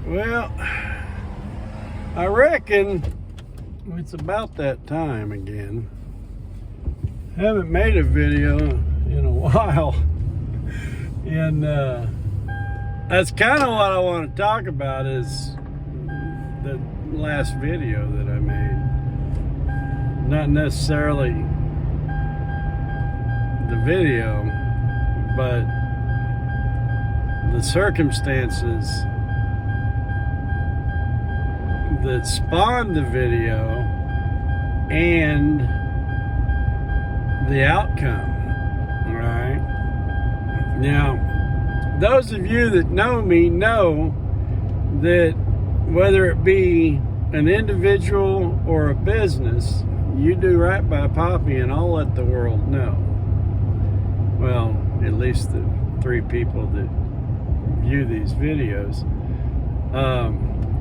Well, I reckon it's about that time again. Haven't made a video in a while, and that's kind of what I want to talk about is the last video that I made. Not necessarily the video, but the circumstances that spawned the video and the outcome. All right. Now, those of you that know me know that whether it be an individual or a business, you do right by Poppy and I'll let the world know. Well, at least the 3 people that view these videos.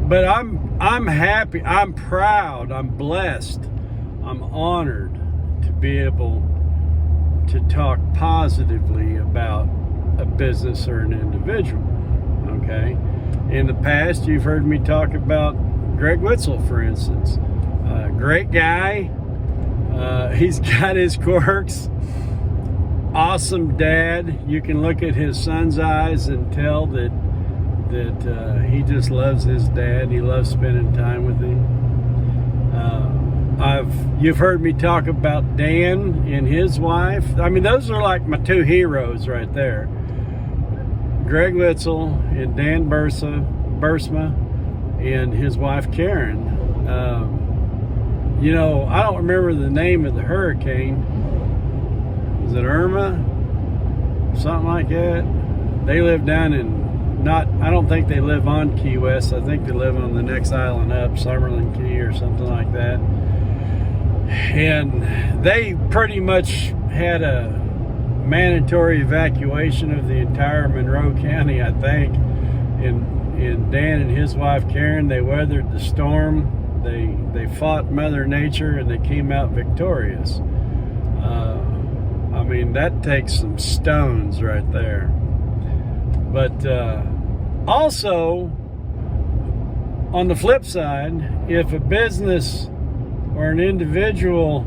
But I'm happy, I'm proud, I'm blessed, I'm honored to be able to talk positively about a business or an individual, okay? In the past, you've heard me talk about Greg Witzel, for instance. Great guy, he's got his quirks, awesome dad. You can look at his son's eyes and tell that he just loves his dad. He loves spending time with him. You've heard me talk about Dan and his wife. I mean, those are like my 2 heroes right there. Greg Witzel and Dan Bursma and his wife Karen. You know, I don't remember the name of the hurricane. Was it Irma? Something like that. They live down in I don't think they live on Key West. I think they live on the next island up, Summerlin Key or something like that. And they pretty much had a mandatory evacuation of the entire Monroe County, I think. And Dan and his wife Karen, they weathered the storm. They fought Mother Nature and they came out victorious. I mean, that takes some stones right there. But also, on the flip side, if a business or an individual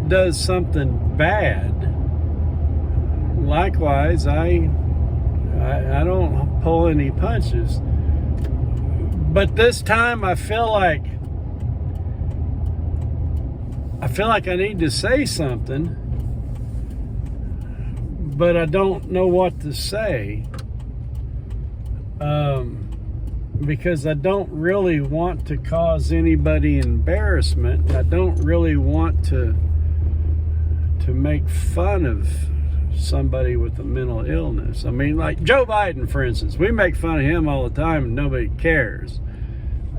does something bad, likewise, I don't pull any punches. But this time, I feel like I need to say something, but I don't know what to say, because I don't really want to cause anybody embarrassment. I don't really want to make fun of somebody with a mental illness. I mean, like Joe Biden, for instance, we make fun of him all the time and nobody cares.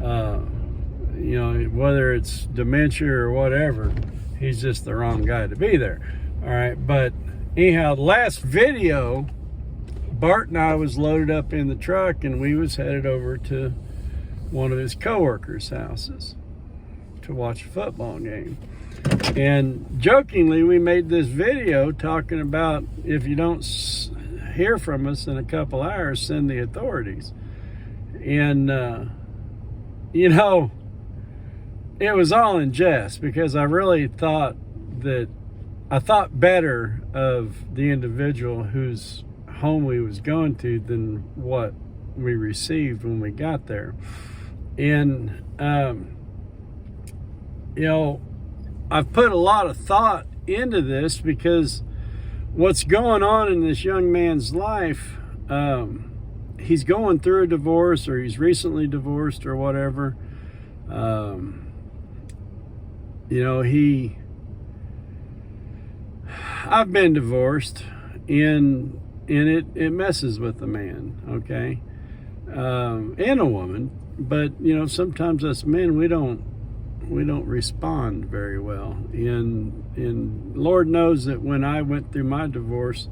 You know, whether it's dementia or whatever, he's just the wrong guy to be there. All right, but anyhow, the last video, Bart and I was loaded up in the truck and we was headed over to one of his coworkers' houses to watch a football game. And jokingly, we made this video talking about if you don't hear from us in a couple hours, send the authorities. And, you know, it was all in jest because I really thought better of the individual whose home we was going to than what we received when we got there. And, you know, I've put a lot of thought into this because what's going on in this young man's life, he's going through a divorce or he's recently divorced or whatever. You know, I've been divorced and it messes with the man, okay? And a woman, but you know, sometimes us men, we don't respond very well. And Lord knows that when I went through my divorce,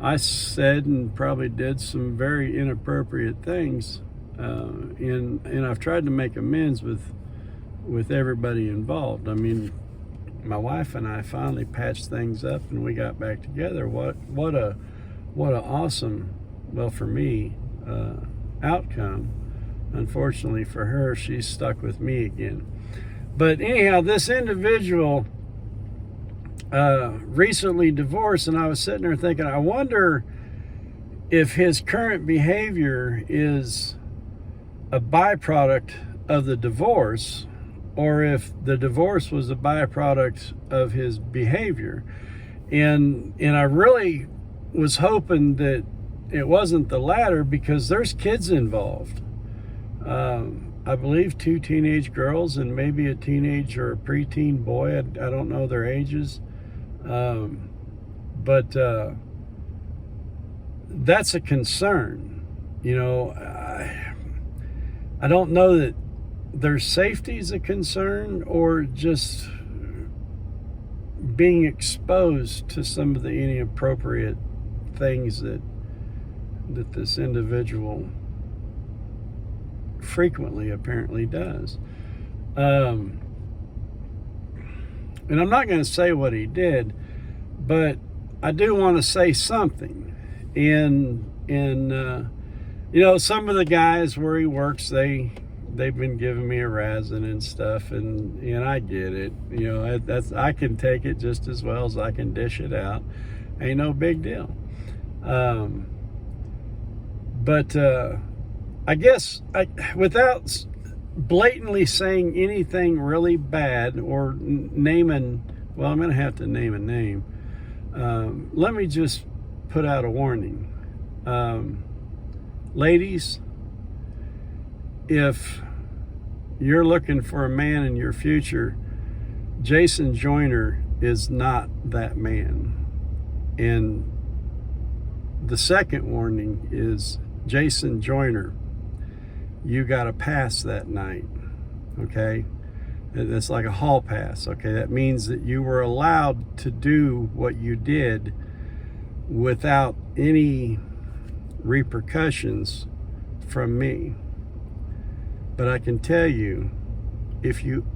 I said and probably did some very inappropriate things, and I've tried to make amends with everybody involved. I mean, my wife and I finally patched things up and we got back together. What what an awesome, well, for me, outcome. Unfortunately for her, she's stuck with me again. But anyhow, this individual recently divorced, and I was sitting there thinking, I wonder if his current behavior is a byproduct of the divorce, or if the divorce was a byproduct of his behavior. And I really was hoping that it wasn't the latter, because there's kids involved. I believe 2 teenage girls and maybe a teenage or a preteen boy. I don't know their ages. But that's a concern. You know, I don't know that their safety is a concern, or just being exposed to some of the inappropriate things that this individual frequently apparently does. And I'm not going to say what he did, but I do want to say something. And you know, some of the guys where he works, they've been giving me a razzing and stuff, and I get it. You know, I can take it just as well as I can dish it out. Ain't no big deal. But I guess without blatantly saying anything really bad or naming, well, I'm going to have to name a name. Let me just put out a warning. Ladies, if you're looking for a man in your future, Jason Joyner is not that man. And the second warning is, Jason Joyner, you got a pass that night, okay? It's like a hall pass, okay? That means that you were allowed to do what you did without any repercussions from me. But I can tell you, if you